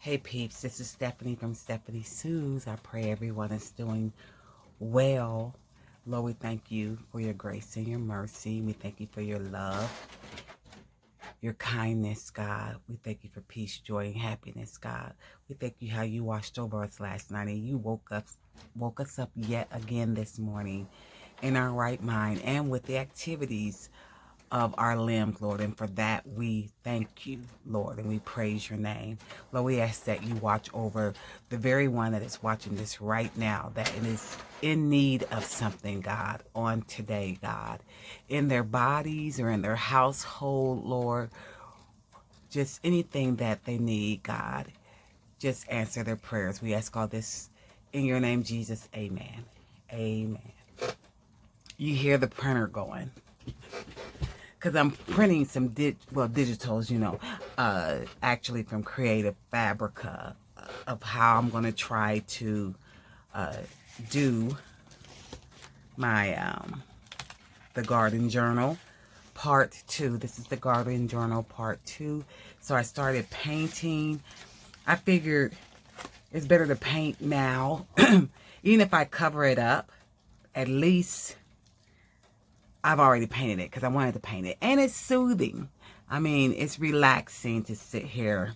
Hey peeps, this is Stephanie from Stephanie Sue's. I pray everyone is doing well. Lord, we thank you for your grace and your mercy. We thank you for your love, your kindness, God. We thank you for peace, joy, and happiness, God. We thank you how you watched over us last night and you woke us up yet again this morning in our right mind and with the activities of our limbs, Lord, and for that we thank you, Lord, and we praise your name. Lord, we ask that you watch over the very one that is watching this right now, that is in need of something, God, on today, God, in their bodies or in their household, Lord, just anything that they need, God, just answer their prayers. We ask all this in your name, Jesus. Amen. Amen. You hear the printer going. Because I'm printing some digitals, actually from Creative Fabrica, of how I'm going to try to do my the garden journal part 2. This is the garden journal part 2. So I started painting. I figured it's better to paint now. Even if I cover it up, at least I've already painted it because I wanted to paint it. And it's soothing. I mean, it's relaxing to sit here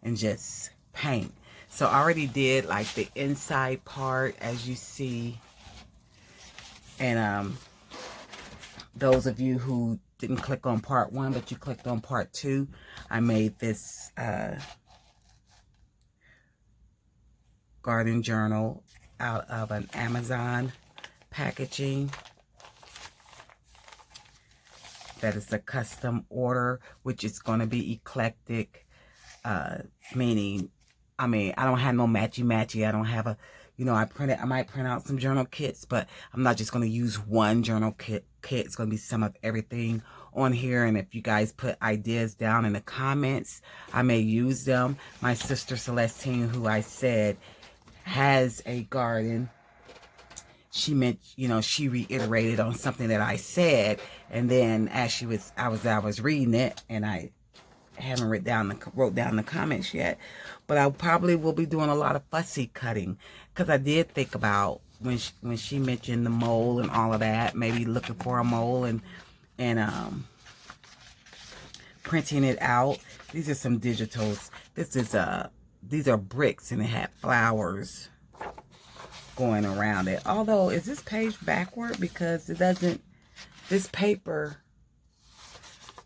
and just paint. So I already did like the inside part, as you see. And those of you who didn't click on part 1, but you clicked on part 2, I made this garden journal out of an Amazon packaging. That is a custom order, which is going to be eclectic, meaning, I don't have no matchy. I don't have a, I might print out some journal kits, but I'm not just going to use one journal kit. It's going to be some of everything on here. And if you guys put ideas down in the comments, I may use them. My sister Celestine, who I said has a garden, she meant, she reiterated on something that I said, and then as I was reading it, and I haven't wrote down the comments yet, but I probably will be doing a lot of fussy cutting, because I did think about when she mentioned the mole and all of that, maybe looking for a mole and printing it out. These are some digitals. These are bricks, and it had flowers going around it. Although, is this page backward? Because it doesn't, this paper,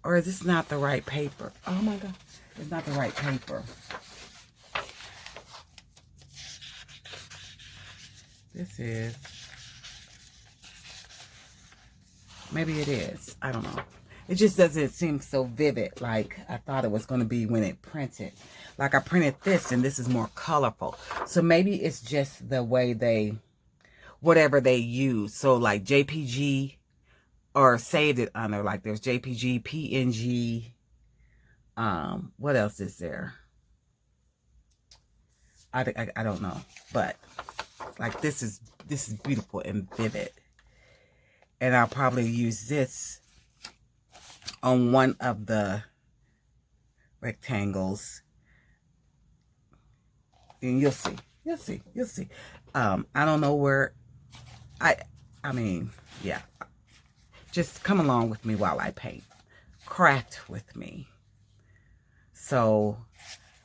or is this not the right paper? Oh my God, it's not the right paper. This is, maybe it is, I don't know. It just doesn't seem so vivid like I thought it was going to be when it printed. Like I printed this, and this is more colorful. So maybe it's just the way whatever they use. So like JPG, or saved it under, like there's JPG, PNG. What else is there? I don't know. But like this is beautiful and vivid. And I'll probably use this on one of the rectangles, and you'll see. I don't know where yeah, just come along with me while I paint, craft with me. So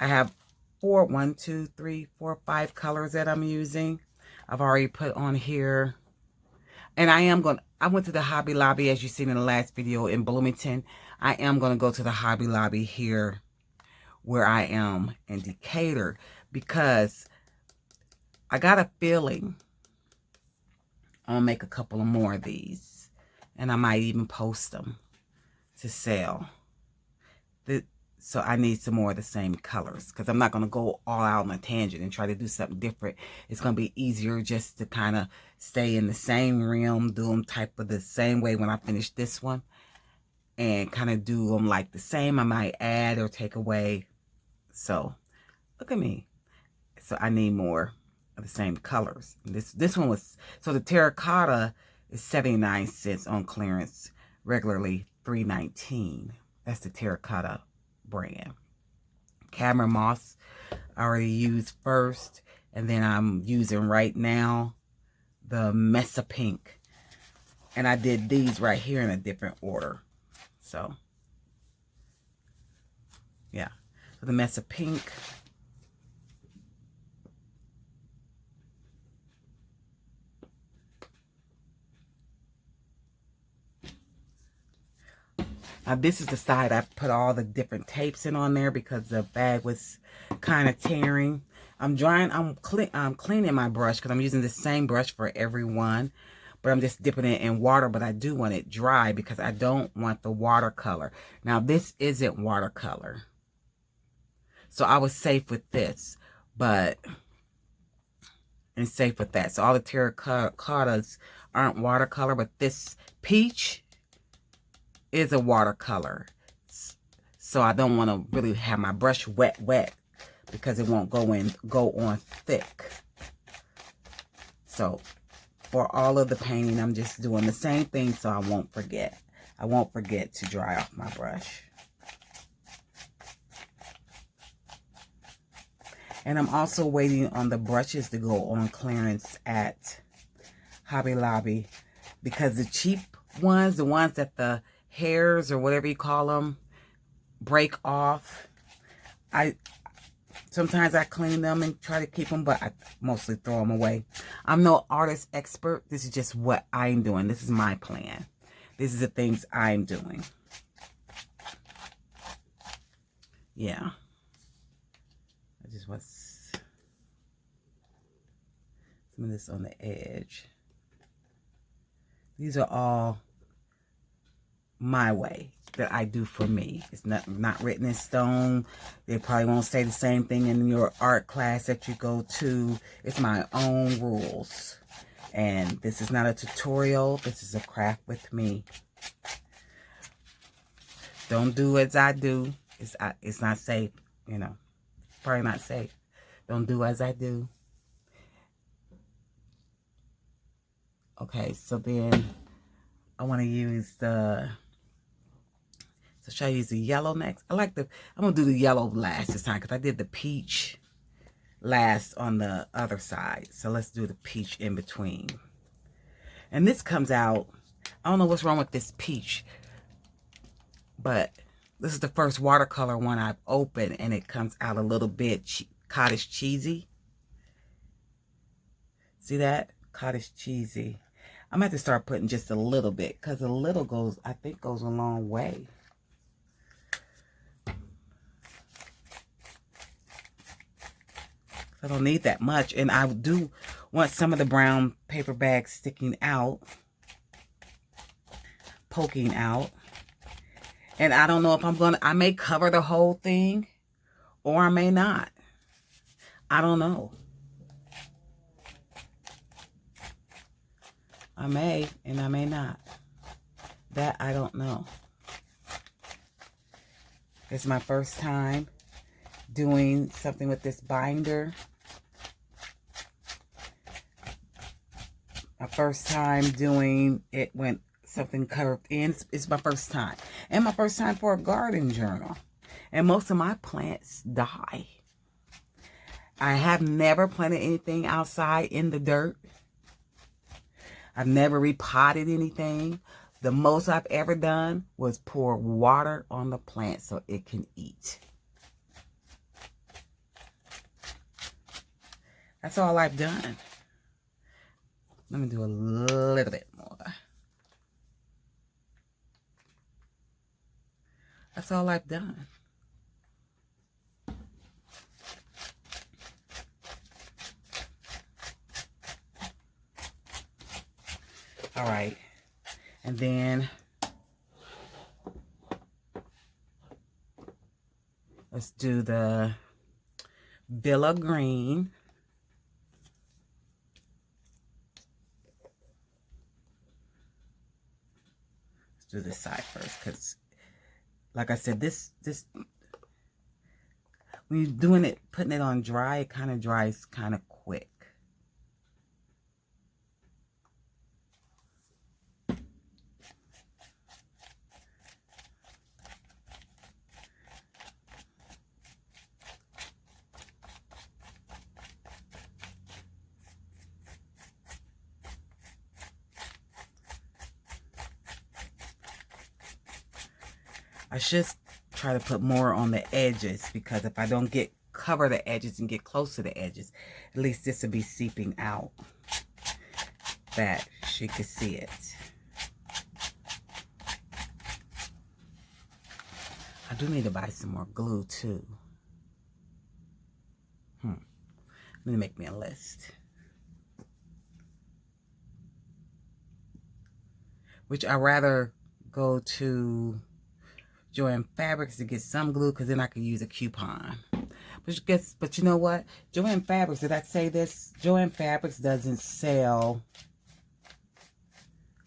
I have 5 colors that I'm using. I've already put on here. And I went to the Hobby Lobby, as you seen in the last video, in Bloomington. I am going to go to the Hobby Lobby here where I am in Decatur, because I got a feeling I'll make a couple of more of these. And I might even post them to sell. So I need some more of the same colors, because I'm not going to go all out on a tangent and try to do something different. It's going to be easier just to kind of stay in the same realm, do them type of the same way when I finish this one, and kind of do them like the same. I might add or take away. So look at me. So I need more of the same colors. This one was, so the terracotta is 79 cents on clearance, regularly $3.19. That's the terracotta brand. Cameron Moss I already used first, and then I'm using right now the Mesa Pink. And I did these right here in a different order. So, yeah. So the Mesa Pink. Now this is the side I put all the different tapes in on there because the bag was kind of tearing. I'm cleaning my brush because I'm using the same brush for every one. But I'm just dipping it in water, but I do want it dry because I don't want the watercolor. Now this isn't watercolor. So I was safe with this, and safe with that. So all the terracottas aren't watercolor, but this peach is a watercolor. So I don't want to really have my brush wet because it won't go on thick. So for all of the painting, I'm just doing the same thing so I won't forget. I won't forget to dry off my brush. And I'm also waiting on the brushes to go on clearance at Hobby Lobby because the cheap ones, the ones that the hairs or whatever you call them break off, sometimes I clean them and try to keep them, but I mostly throw them away. I'm no artist expert. This is just what I'm doing. This is my plan. This is the things I'm doing. Yeah. I just want some of this on the edge. These are all my way that I do for me. It's not written in stone. They probably won't say the same thing in your art class that you go to. It's my own rules. And this is not a tutorial. This is a craft with me. Don't do as I do. It's not safe, you know. Probably not safe. Don't do as I do. Okay, so then I want to use the... So should I use the yellow next? I'm going to do the yellow last this time because I did the peach last on the other side. So let's do the peach in between. And this comes out, I don't know what's wrong with this peach, but this is the first watercolor one I've opened, and it comes out a little bit cottage cheesy. See that? Cottage cheesy. I'm going to have to start putting just a little bit because a little I think goes a long way. I don't need that much, and I do want some of the brown paper bags sticking out, poking out. And I don't know if I may cover the whole thing or I may not. I don't know. I may and I may not. That I don't know. It's my first time doing something with this binder. My first time doing it when something curved in. It's my first time. And my first time for a garden journal. And most of my plants die. I have never planted anything outside in the dirt. I've never repotted anything. The most I've ever done was pour water on the plant so it can eat. That's all I've done. Let me do a little bit more. That's all I've done. All right. And then let's do the Villa Green. Let's do this side first because, like I said, this when you're doing it, putting it on dry, it kind of dries kind of quick. I should try to put more on the edges, because if I don't cover the edges and get close to the edges, at least this will be seeping out that she could see it. I do need to buy some more glue too. Let me make me a list. Which I rather go to Joann Fabrics to get some glue, because then I could use a coupon. But you know what? Joann Fabrics, did I say this? Joann Fabrics doesn't sell...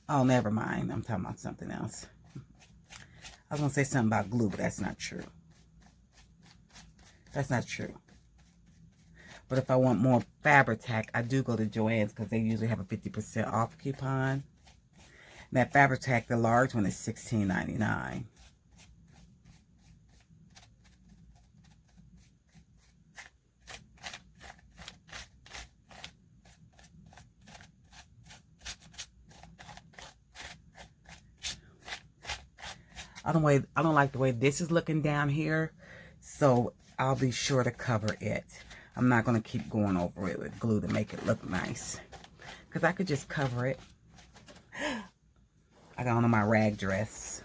Oh, never mind. I'm talking about something else. I was going to say something about glue, but that's not true. That's not true. But if I want more fabric tack, I do go to Joann's, because they usually have a 50% off coupon. And that fabric tack, the large one, is $16.99. I don't like the way this is looking down here, so I'll be sure to cover it. I'm not going to keep going over it with glue to make it look nice, because I could just cover it. I got on my rag dress.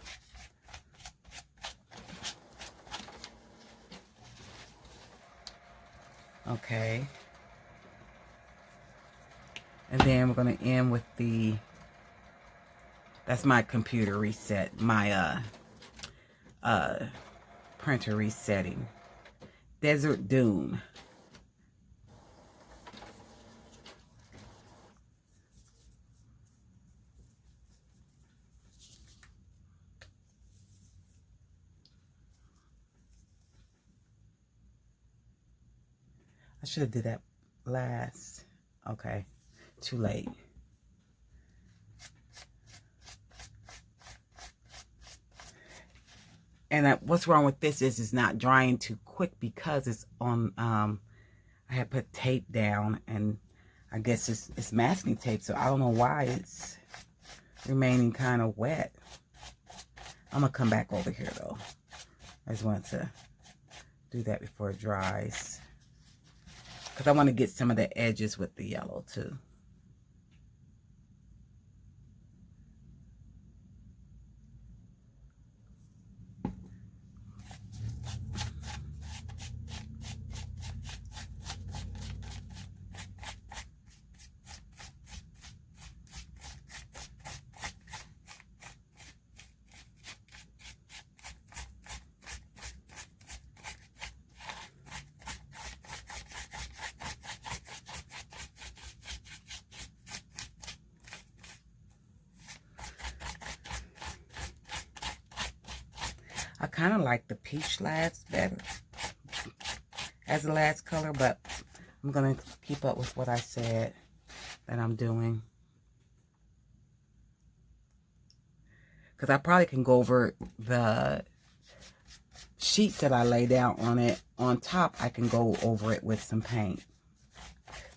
Okay. And then we're going to end with that's my computer reset, my printer resetting. Desert Dune. I should have did that last. Okay, too late. And what's wrong with this is it's not drying too quick, because it's on, I had put tape down, and I guess it's masking tape, so I don't know why it's remaining kind of wet. I'm going to come back over here, though. I just wanted to do that before it dries, because I want to get some of the edges with the yellow, too. I kind of like the peach last better as the last color, but I'm going to keep up with what I said that I'm doing. Because I probably can go over the sheets that I laid out on it. On top, I can go over it with some paint.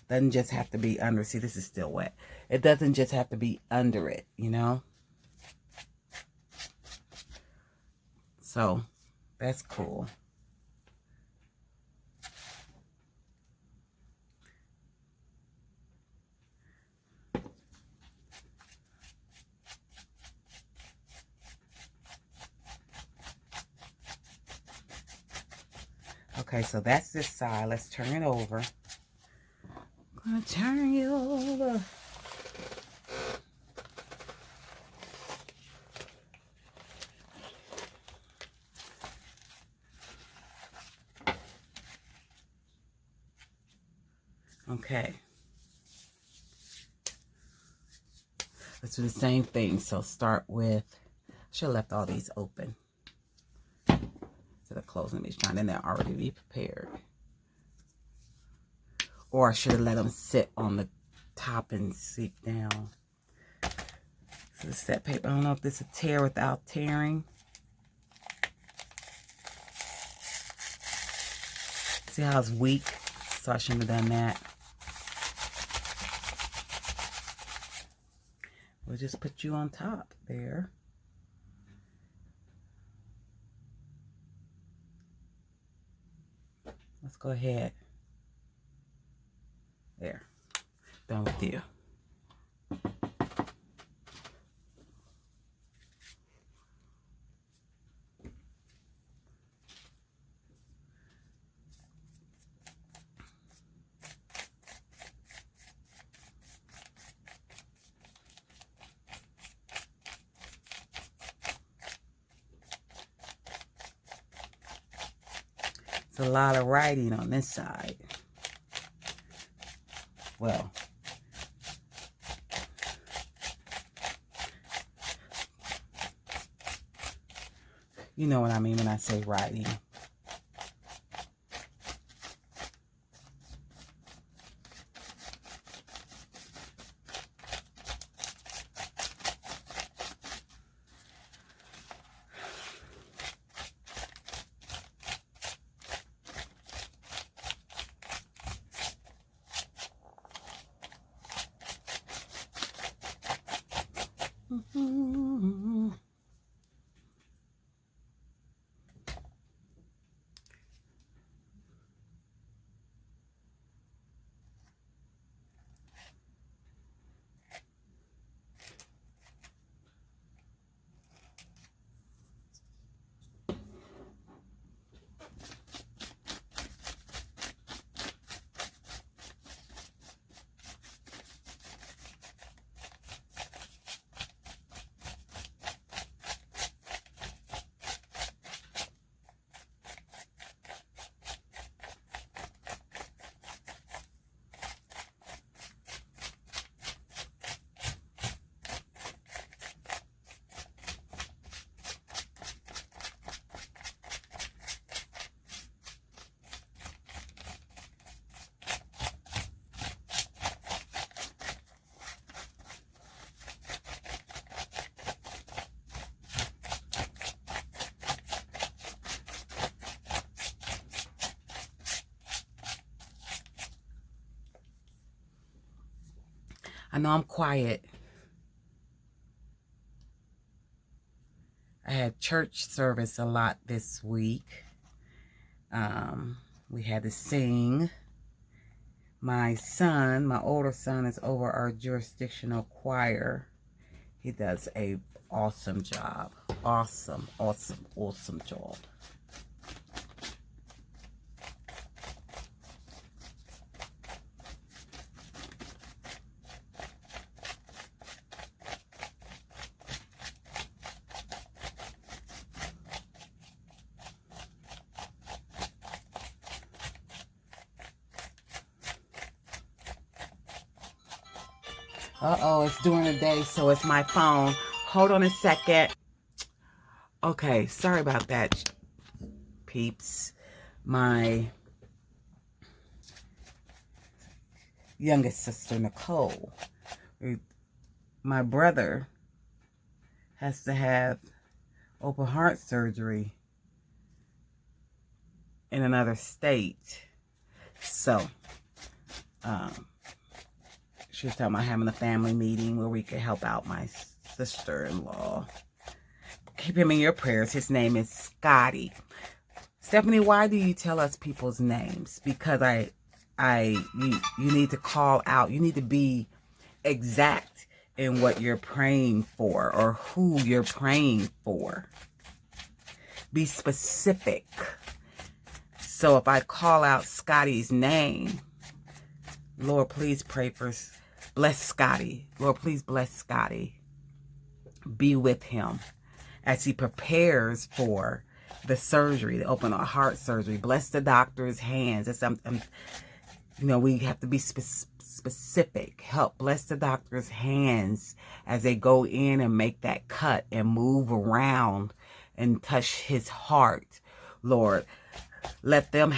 Doesn't just have to be under. See, this is still wet. It doesn't just have to be under it, you know? So, that's cool. Okay, so that's this side. Let's turn it over. I'm gonna turn you over. Okay. Let's do the same thing. So start with, I should have left all these open. Instead of closing these, trying, then they'll already be prepared. Or I should have let them sit on the top and seep down. So the set paper, I don't know if this will tear without tearing. See how it's weak? So I shouldn't have done that. We'll just put you on top there. Let's go ahead. There. Done with you. It's a lot of writing on this side. Well, you know what I mean when I say writing. I know I'm quiet. I had church service a lot this week. We had to sing. My son, my older son, is over our jurisdictional choir. He does a awesome job. Awesome job. Uh-oh, it's during the day, so it's my phone. Hold on a second. Okay, sorry about that, peeps. My youngest sister, Nicole, my brother has to have open heart surgery in another state. So, she was talking about having a family meeting where we could help out my sister-in-law. Keep him in your prayers. His name is Scotty. Stephanie, why do you tell us people's names? Because you need to call out. You need to be exact in what you're praying for or who you're praying for. Be specific. So if I call out Scotty's name, Lord, please pray for, bless Scotty. Lord, please bless Scotty. Be with him as he prepares for the surgery, the open heart surgery. Bless the doctor's hands. We have to be specific. Help bless the doctor's hands as they go in and make that cut and move around and touch his heart. Lord, let them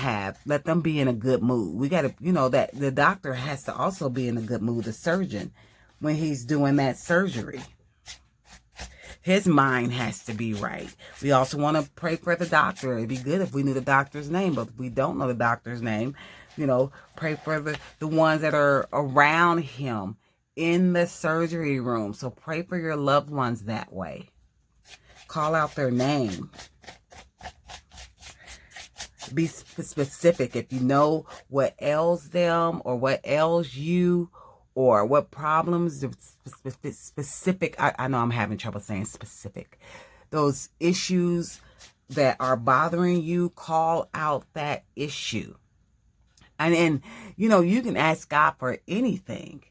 be in a good mood. We got to, that the doctor has to also be in a good mood, the surgeon, when he's doing that surgery. His mind has to be right. We also want to pray for the doctor. It'd be good if we knew the doctor's name, but if we don't know the doctor's name, pray for the ones that are around him in the surgery room. So pray for your loved ones that way. Call out their name. Be specific. If you know what ails them or what ails you or what problems, specific. I know I'm having trouble saying specific. Those issues that are bothering you, call out that issue. And then, you know, you can ask God for anything.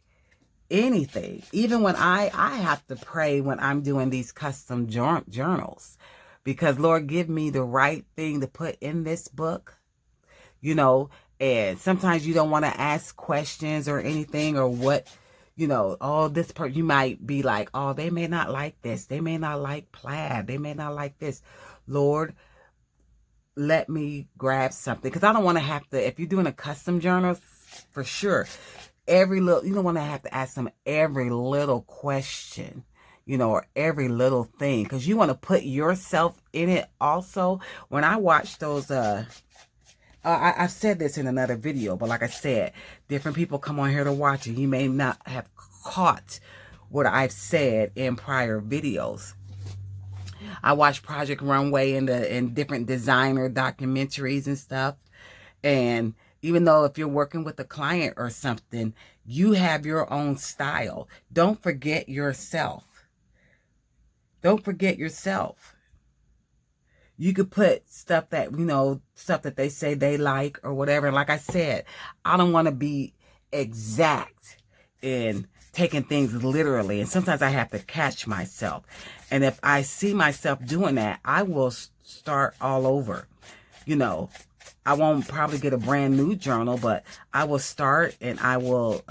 Anything. Even when I have to pray when I'm doing these custom journals. Because, Lord, give me the right thing to put in this book. You know, and sometimes you don't want to ask questions or anything or what, you know, oh, this person, you might be like, oh, they may not like this. They may not like plaid. They may not like this. Lord, let me grab something. Because I don't want to have to, if you're doing a custom journal, for sure, every little, you don't want to have to ask them every little question, you know, or every little thing. Because you want to put yourself in it also. When I watch those, I've said this in another video, but like I said, different people come on here to watch it. You may not have caught what I've said in prior videos. I watch Project Runway and different designer documentaries and stuff. And even though if you're working with a client or something, you have your own style. Don't forget yourself. Don't forget yourself. You could put stuff that, you know, stuff that they say they like or whatever. And like I said, I don't want to be exact in taking things literally. And sometimes I have to catch myself. And if I see myself doing that, I will start all over. You know, I won't probably get a brand new journal, but I will start and I will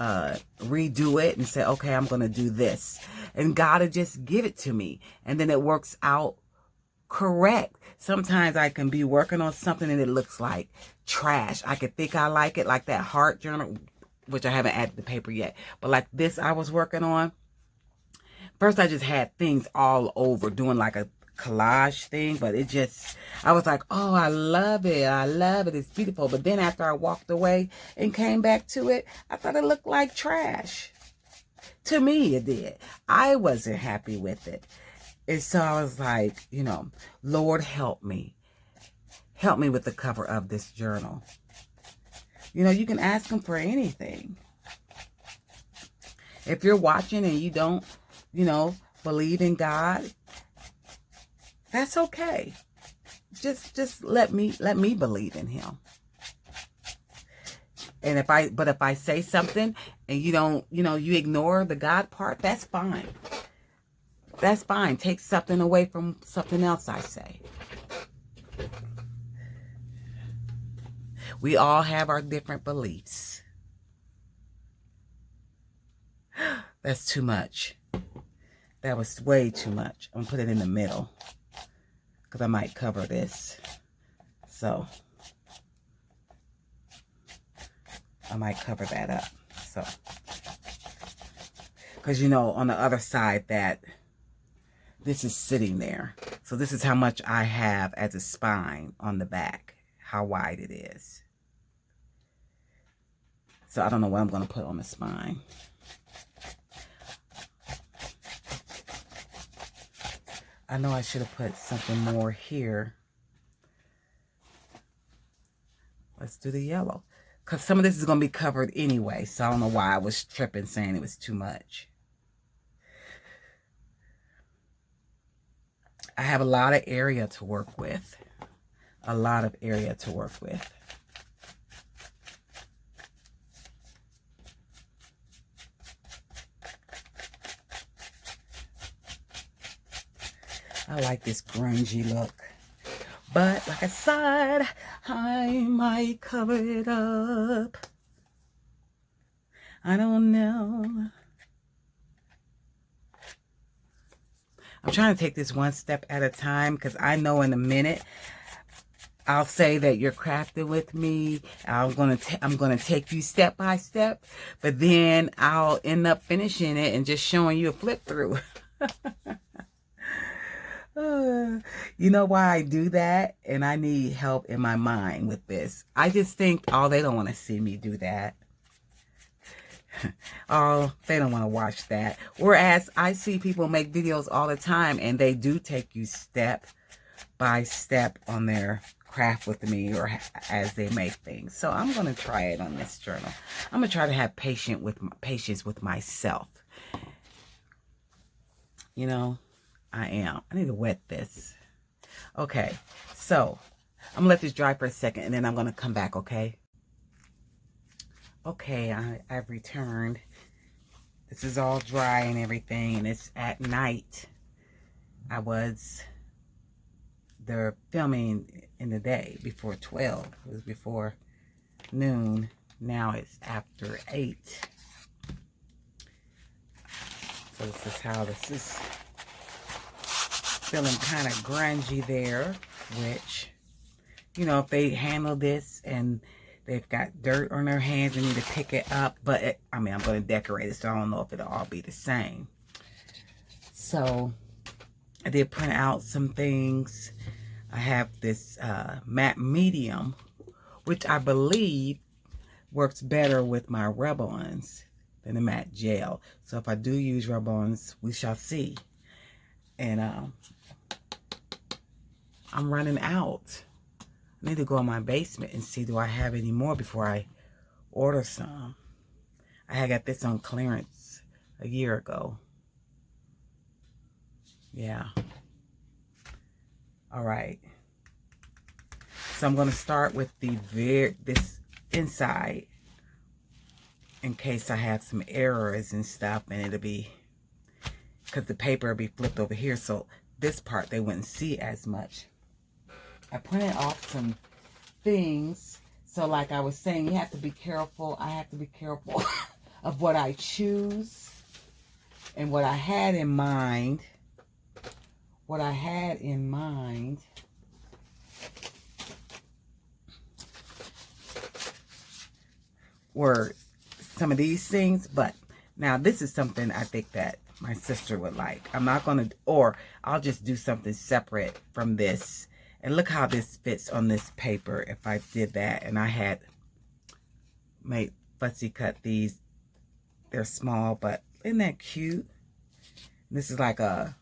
redo it and say, okay, I'm going to do this. And God will just give it to me. And then it works out correct. Sometimes I can be working on something and it looks like trash. I could think I like it, like that heart journal, which I haven't added the paper yet. But like this I was working on. First I just had things all over doing like a collage thing, but it just, I was like, oh, I love it. I love it. It's beautiful. But then after I walked away and came back to it, I thought it looked like trash. To me, it did. I wasn't happy with it. And so I was like, you know, Lord, help me. Help me with the cover of this journal. You know, you can ask him for anything. If you're watching and you don't, you know, believe in God, that's okay. Just let me believe in him. And if I say something and you don't, you know, you ignore the God part, that's fine. That's fine. Take something away from something else I say. We all have our different beliefs. That's too much. That was way too much. I'm going to put it in the middle because I might cover this. So I might cover that up. So, because, you know, on the other side that this is sitting there. So this is how much I have as a spine on the back, how wide it is. So I don't know what I'm going to put on the spine. I know I should have put something more here. Let's do the yellow. Because some of this is going to be covered anyway. So I don't know why I was tripping saying it was too much. I have a lot of area to work with. A lot of area to work with. I like this grungy look. But like I said, I might cover it up. I don't know. I'm trying to take this one step at a time because I know in a minute I'll say that you're crafting with me. I'm gonna take you step by step, but then I'll end up finishing it and just showing you a flip through. You know why I do that? And I need help in my mind with this. I just think, oh, they don't want to see me do that. Oh, they don't want to watch that. Whereas I see people make videos all the time and they do take you step by step on their craft with me or as they make things. So I'm going to try it on this journal. I'm going to try to have patience with myself. You know, I am. I need to wet this. Okay, so I'm going to let this dry for a second and then I'm going to come back, okay? Okay, I've returned. This is all dry and everything, and it's at night. They're filming in the day before 12. It was before noon. Now it's after 8. So this is how this is feeling kind of grungy there, which, you know, if they handle this and they've got dirt on their hands, they need to pick it up. But, I'm going to decorate it, so I don't know if it'll all be the same. So, I did print out some things. I have this matte medium, which I believe works better with my rub-ons than the matte gel. So, if I do use rub-ons, we shall see. And I'm running out. I need to go in my basement and see, do I have any more before I order some. I had got this on clearance a year ago. Yeah. All right. So I'm going to start with this inside in case I have some errors and stuff, and it'll be, because the paper will be flipped over here, so this part they wouldn't see as much. I printed off some things. So like I was saying, you have to be careful. I have to be careful of what I choose and what I had in mind. What I had in mind were some of these things, but now this is something I think that my sister would like. I'm not going to, or I'll just do something separate from this. And look how this fits on this paper if I did that. And I had made fussy cut these. They're small, but isn't that cute? This is like a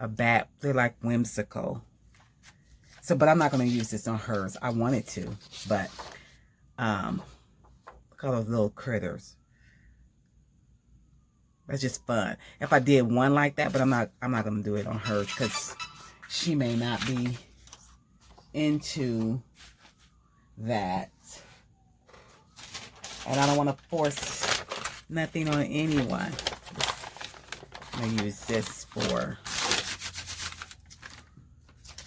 bat. They're like whimsical. So, but I'm not going to use this on hers. I wanted to, but look at those little critters. That's just fun. If I did one like that, but I'm not going to do it on hers because she may not be into that, and I don't want to force nothing on anyone. I'm gonna use this for,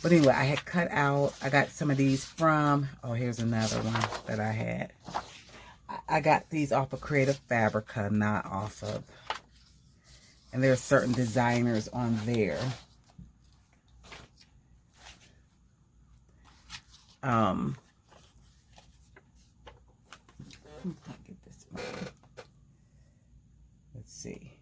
but anyway, I had cut out, I got some of these from, oh, here's another one that I had. I got these off of Creative Fabrica, not off of, and there's certain designers on there. Get this one. Let's see.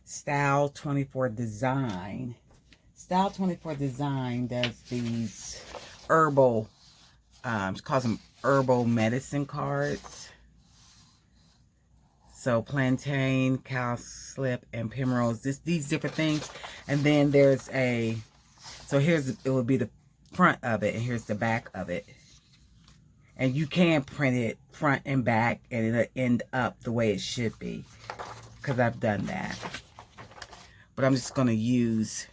Style 24 Design. Style 24 Design does these herbal, calls them herbal medicine cards. So plantain, cowslip, and primrose. These different things. And then there's a, so here's, it would be the front of it, and here's the back of it. And you can print it front and back, and it'll end up the way it should be. Because I've done that. But I'm just going to use,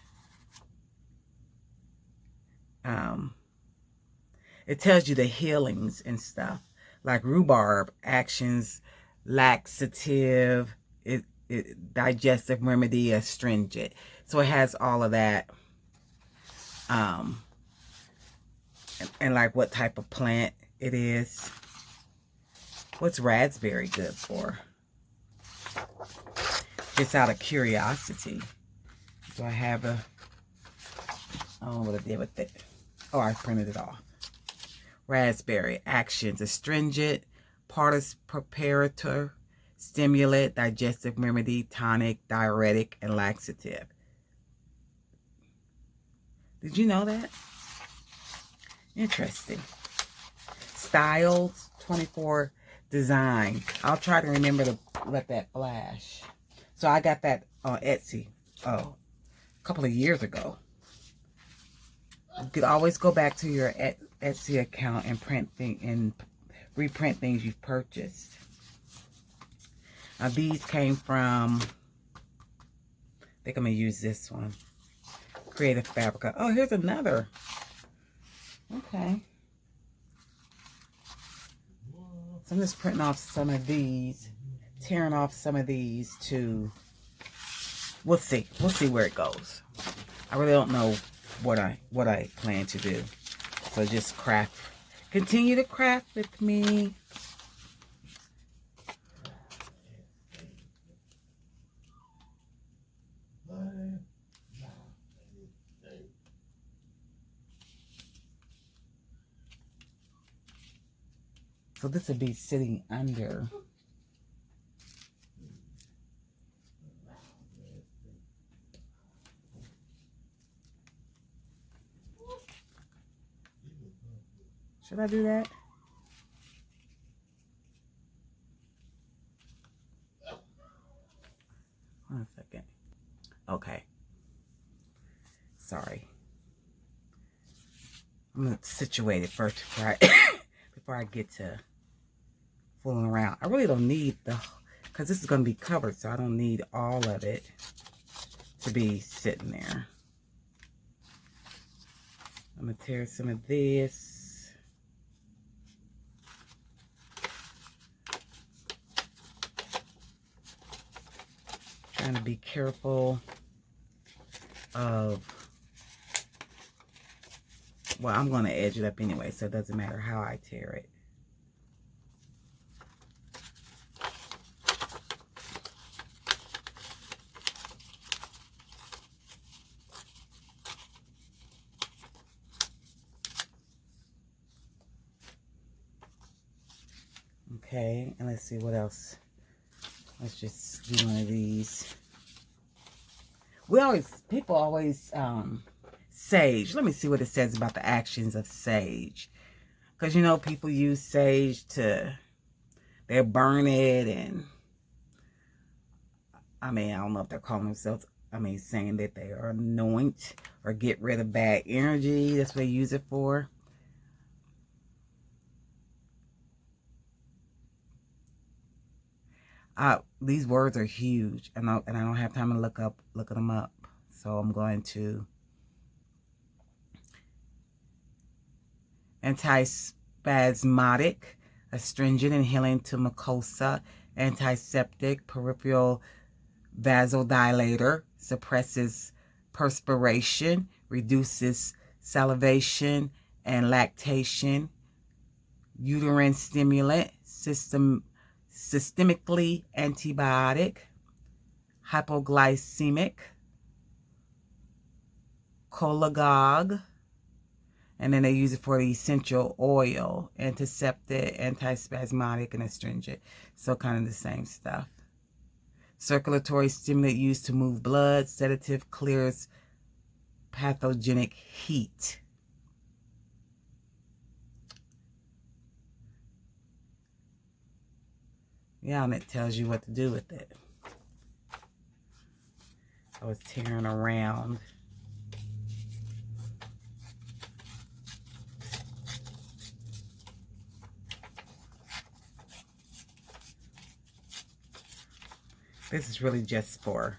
it tells you the healings and stuff. Like rhubarb, actions, laxative, digestive remedy, astringent. So it has all of that. And like what type of plant it is. What's raspberry good for? Just out of curiosity. So I have a, I don't know what I did with it. Oh, I printed it off. Raspberry, actions, astringent, partus preparator, stimulant, digestive remedy, tonic, diuretic, and laxative. Did you know that? Interesting. Styles 24 Design. I'll try to remember to let that flash. So I got that on Etsy. Oh, a couple of years ago. You could always go back to your Etsy account and reprint things you've purchased. Now these came from, I think I'm going to use this one. Creative Fabrica. Oh, here's another. Okay. So I'm just printing off some of these. Tearing off some of these to, we'll see. We'll see where it goes. I really don't know what I plan to do. So just craft. Continue to craft with me. So this would be sitting under. Should I do that? One second. Okay. Sorry. I'm going to situate it first before I get to fooling around. I really don't need because this is going to be covered, so I don't need all of it to be sitting there. I'm going to tear some of this. Trying to be careful of, well, I'm going to edge it up anyway, so it doesn't matter how I tear it. Okay, and let's see what else. Let's just do one of these. People always, sage. Let me see what it says about the actions of sage. Because, you know, people use sage they burn it and, I mean, I don't know if they're calling themselves, saying that they are anoint or get rid of bad energy. That's what they use it for. These words are huge, and I don't have time to look them up. So I'm going to antispasmodic, astringent and healing to mucosa, antiseptic, peripheral vasodilator, suppresses perspiration, reduces salivation and lactation, uterine stimulant, systemically antibiotic, hypoglycemic, cholagogue, and then they use it for the essential oil, antiseptic, antispasmodic, and astringent. So kind of the same stuff. Circulatory stimulant used to move blood, sedative, clears pathogenic heat. Yeah, and it tells you what to do with it. I was tearing around. This is really just for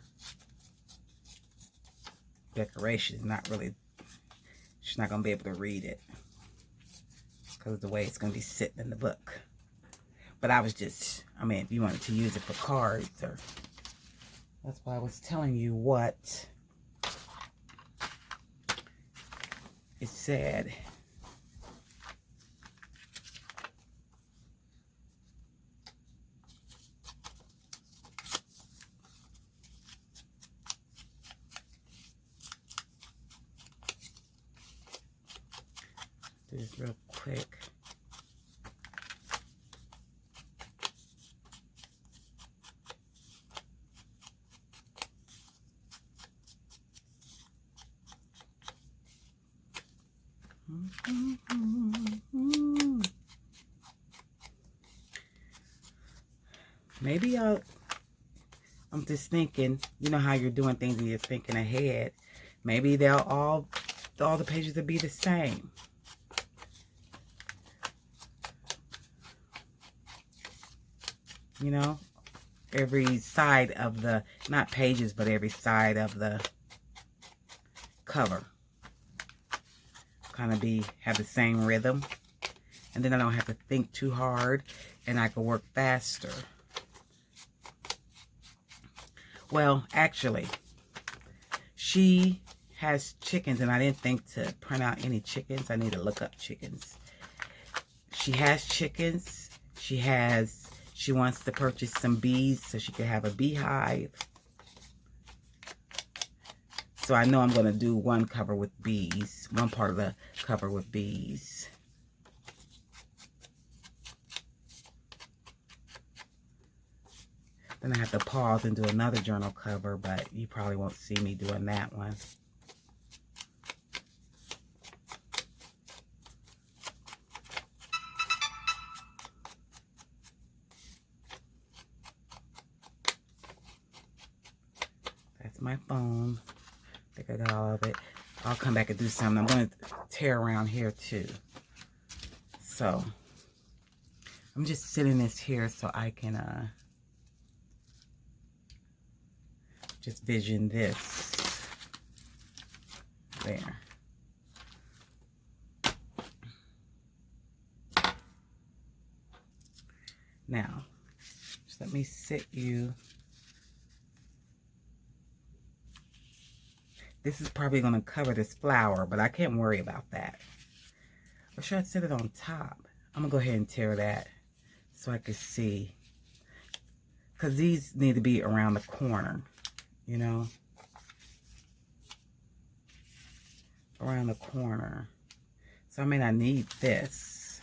decoration. It's not really, she's not going to be able to read it because of the way it's going to be sitting in the book. But I was just, if you wanted to use it for cards, or that's why I was telling you what it said. Do this real quick. Maybe I'm just thinking, you know how you're doing things and you're thinking ahead. Maybe they'll all the pages will be the same. You know, every side of the, not pages, but every side of the cover kind of have the same rhythm. And then I don't have to think too hard and I can work faster. Well, actually, she has chickens, and I didn't think to print out any chickens. I need to look up chickens. She has chickens. She wants to purchase some bees so she can have a beehive. So I know I'm going to do one cover with bees, one part of the cover with bees. Then I have to pause and do another journal cover, but you probably won't see me doing that one. That's my phone. I think I got all of it. I'll come back and do something. I'm going to tear around here too. So I'm just sitting this here so I can just vision this there. Now, just let me sit you. This is probably going to cover this flower, but I can't worry about that. Or should I sit it on top? I'm going to go ahead and tear that so I can see. Because these need to be around the corner, you know. Around the corner. So I may not need this.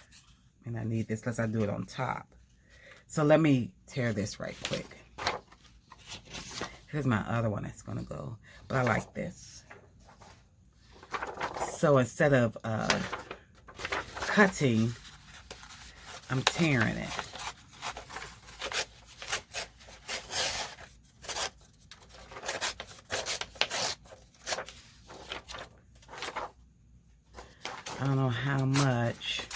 I may not need this unless I do it on top. So let me tear this right quick. Here's my other one that's going to go. But I like this. So instead of cutting, I'm tearing it. I don't know how much.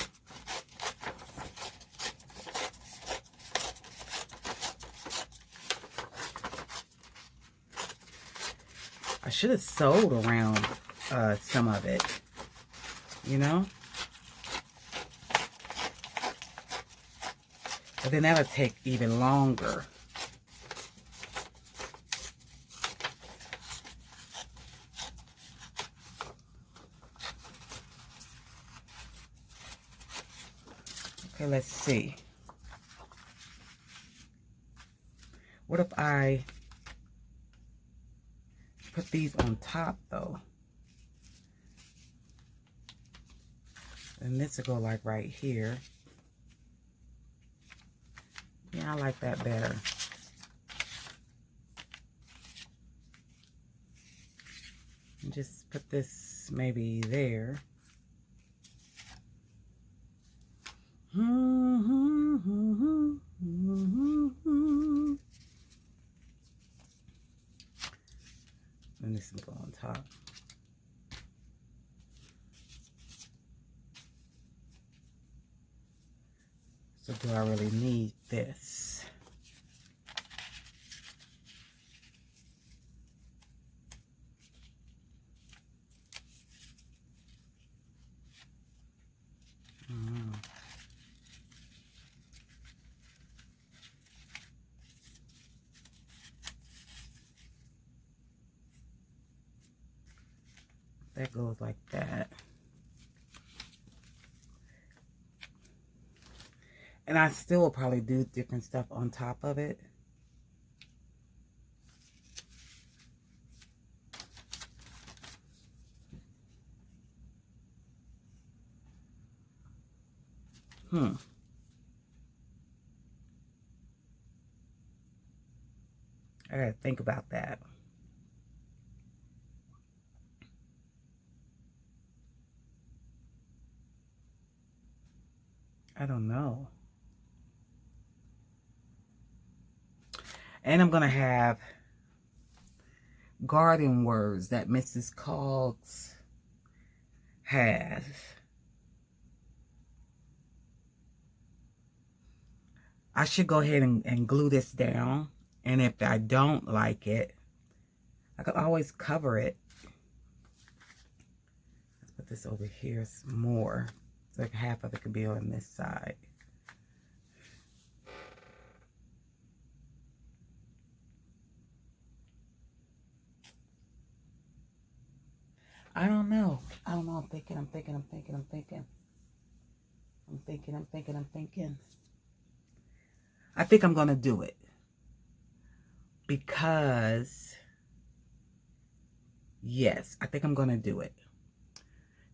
I should have sewed around some of it, you know? But then that'll take even longer. Okay, let's see. What if I put these on top though? And this will go like right here. Yeah, I like that better. And just put this maybe there. And this will go on top. So do I really need this? That goes like that. And I still will probably do different stuff on top of it. I gotta think about that. I don't know. And I'm gonna have garden words that Mrs. Coggs has. I should go ahead and glue this down. And if I don't like it, I could always cover it. Let's put this over here some more. So like half of it could be on this side. I don't know. I'm thinking. I think I'm going to do it. Because, yes, I think I'm going to do it.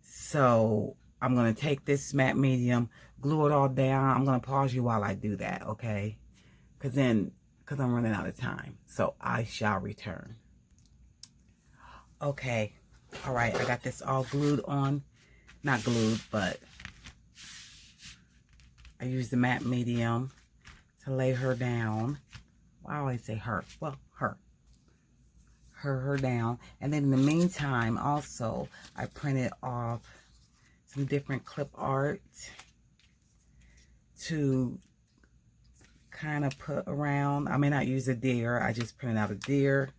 So, I'm going to take this matte medium, glue it all down. I'm going to pause you while I do that, okay? Because I'm running out of time. So, I shall return. Okay. All right, I got this all glued on. Not glued, but I used the matte medium to lay her down. Why do I always say her? Well, her down. And then in the meantime, also, I printed off some different clip art to kind of put around. I may not use a deer. I just printed out a deer,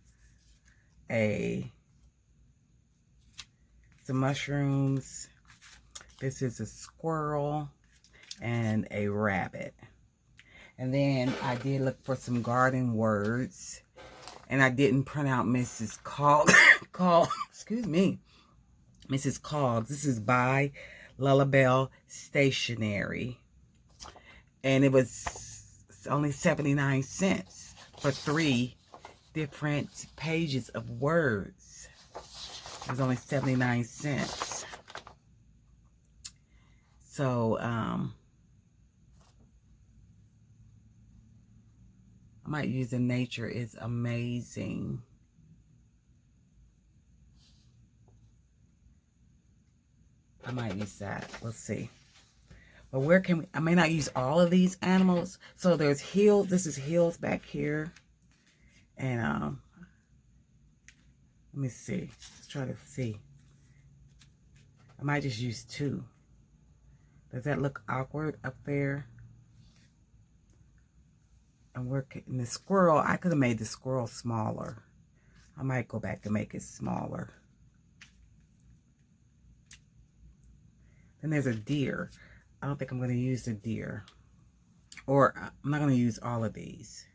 some mushrooms. This is a squirrel and a rabbit. And then I did look for some garden words. And I didn't print out Mrs. Coggs. Excuse me. Mrs. Coggs. This is by Lullabelle Stationery. And it was only 79 cents for 3 different pages of words. It was only 79 cents. So, I might use the Nature is Amazing. I might use that. We'll see. But where can we... I may not use all of these animals. So there's Hills. This is Hills back here. And, let me see. Let's try to see. I might just use 2. Does that look awkward up there? And in the squirrel, I could have made the squirrel smaller. I might go back and make it smaller. Then there's a deer. I don't think I'm going to use the deer. Or I'm not going to use all of these.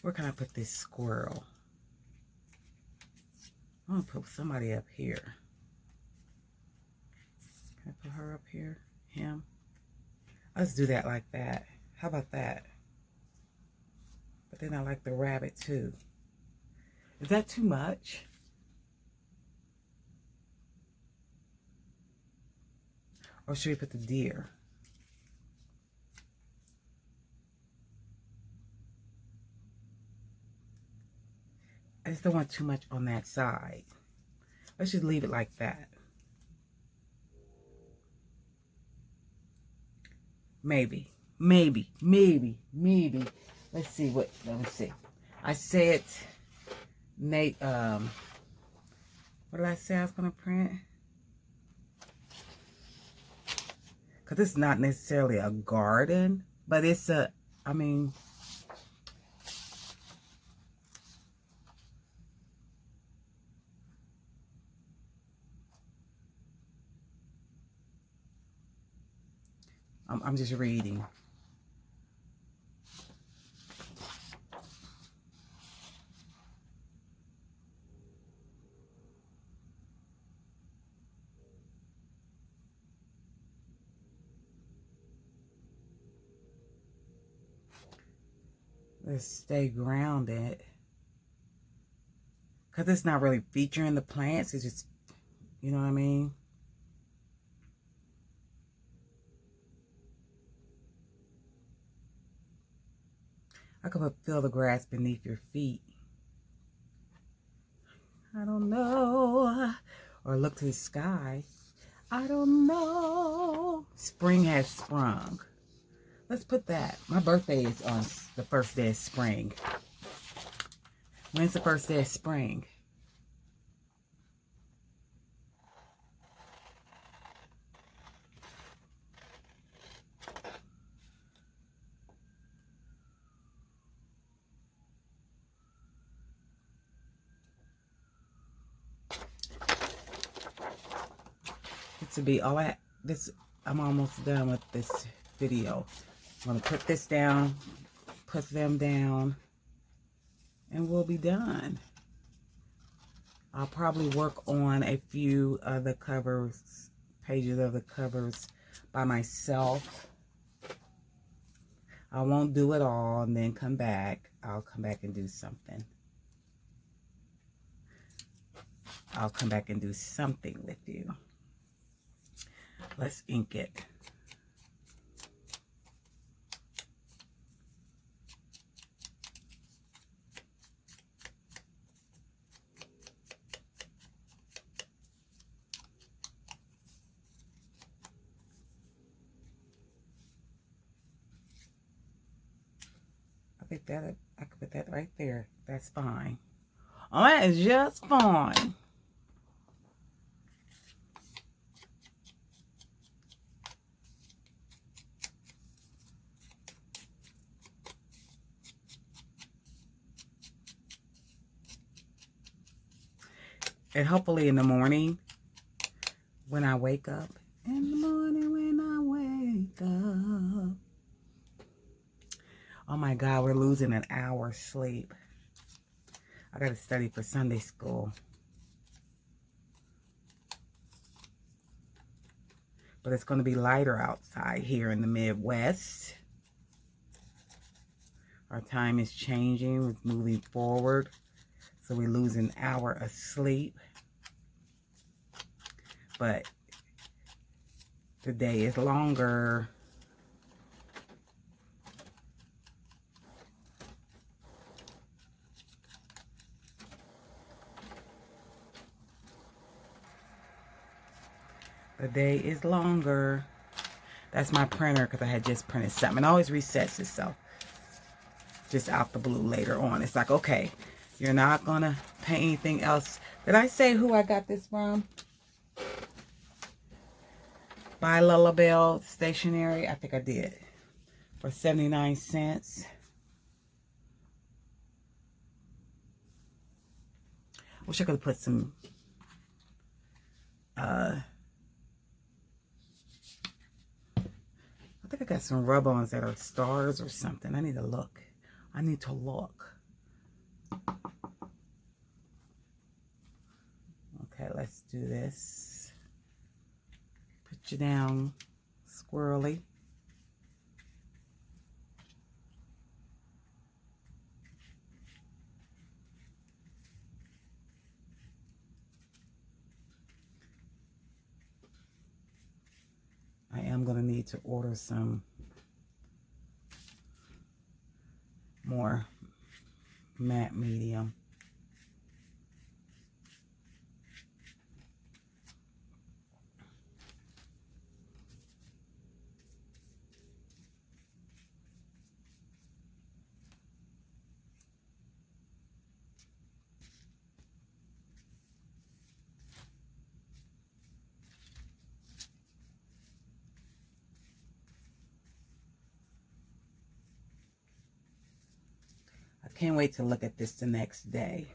Where can I put this squirrel? I'm going to put somebody up here. Can I put her up here? Him? Let's do that like that. How about that? But then I like the rabbit too. Is that too much? Or should we put the deer? I just don't want too much on that side. Let's just leave it like that. Maybe. Let's see what, let me see. I said, Nate, what did I say I was going to print? Because it's not necessarily a garden, but it's a, I mean, I'm just reading. Let's stay grounded. Because it's not really featuring the plants. It's just, you know what I mean? I could feel the grass beneath your feet. I don't know. Or look to the sky. I don't know. Spring has sprung. Let's put that. My birthday is on the first day of spring. When's the first day of spring? To be all I this I'm almost done with this video. I'm gonna put this down, put them down, and we'll be done. I'll probably work on a few of the covers, pages of the covers by myself. I won't do it all and then come back. I'll come back and do something. I'll come back and do something with you. Let's ink it. I could put that right there. That's fine. Oh, that is just fine. And hopefully in the morning, when I wake up, in the morning when I wake up. Oh my God, we're losing an hour's sleep. I got to study for Sunday school. But it's going to be lighter outside here in the Midwest. Our time is changing. It's moving forward. So we lose an hour of sleep. But the day is longer. The day is longer. That's my printer because I had just printed something. It always resets itself just out the blue later on. It's like, okay, you're not going to pay anything else. Did I say who I got this from? By Lullabelle Stationery. I think I did. For 79 cents. Wish I could have put some I think I got some rub-ons that are stars or something. I need to look. I need to look. Okay, let's do this. Put you down, squirrely. I am going to need to order some more matte medium. I can't wait to look at this the next day.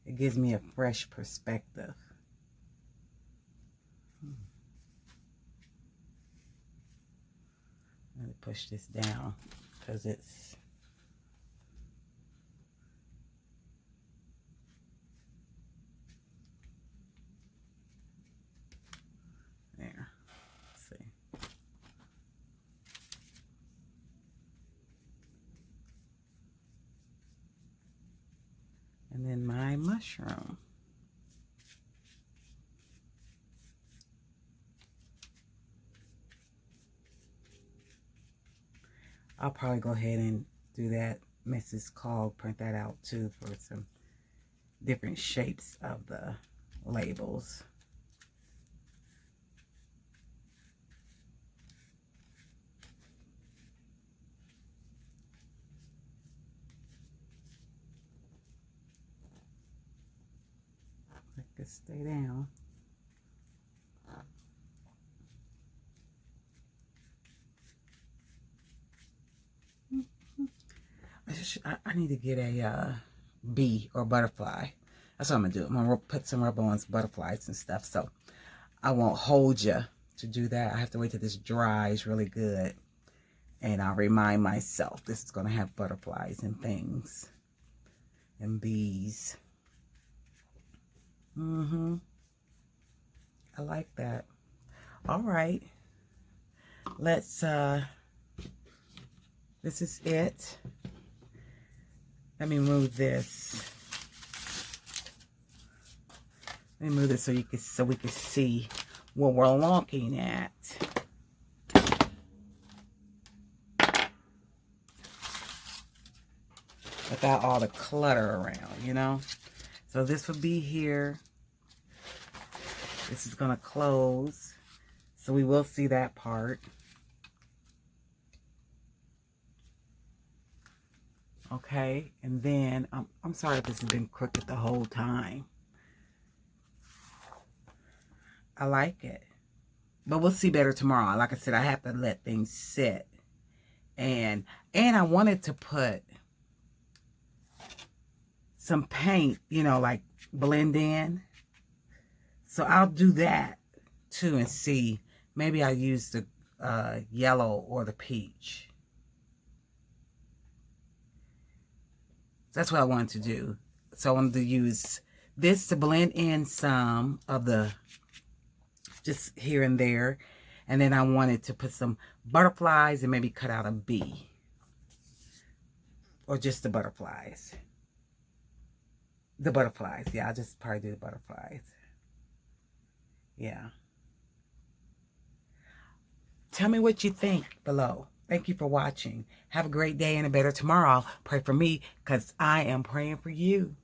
It gives me a fresh perspective. Let me push this down because it's there. Let's see. And then my mushroom. I'll probably go ahead and do that Mrs. Cog, print that out too for some different shapes of the labels. I can stay down. I need to get a bee or butterfly. That's what I'm gonna do. I'm gonna put some rubber on butterflies and stuff. So I won't hold you to do that. I have to wait till this dries really good. And I'll remind myself this is gonna have butterflies and things. And bees. I like that. All right. Let's, this is it. Let me move this. Let me move this so we can see what we're looking at. Without all the clutter around, you know? So this would be here. This is gonna close. So we will see that part. Okay, and then, I'm sorry if this has been crooked the whole time. I like it. But we'll see better tomorrow. Like I said, I have to let things sit. And I wanted to put some paint, you know, like blend in. So I'll do that too and see. Maybe I'll use the yellow or the peach. That's what I wanted to do. So I wanted to use this to blend in some of the, just here and there. And then I wanted to put some butterflies and maybe cut out a bee. Or just the butterflies. The butterflies. Yeah, I'll just probably do the butterflies. Yeah. Tell me what you think below. Thank you for watching. Have a great day and a better tomorrow. Pray for me because I am praying for you.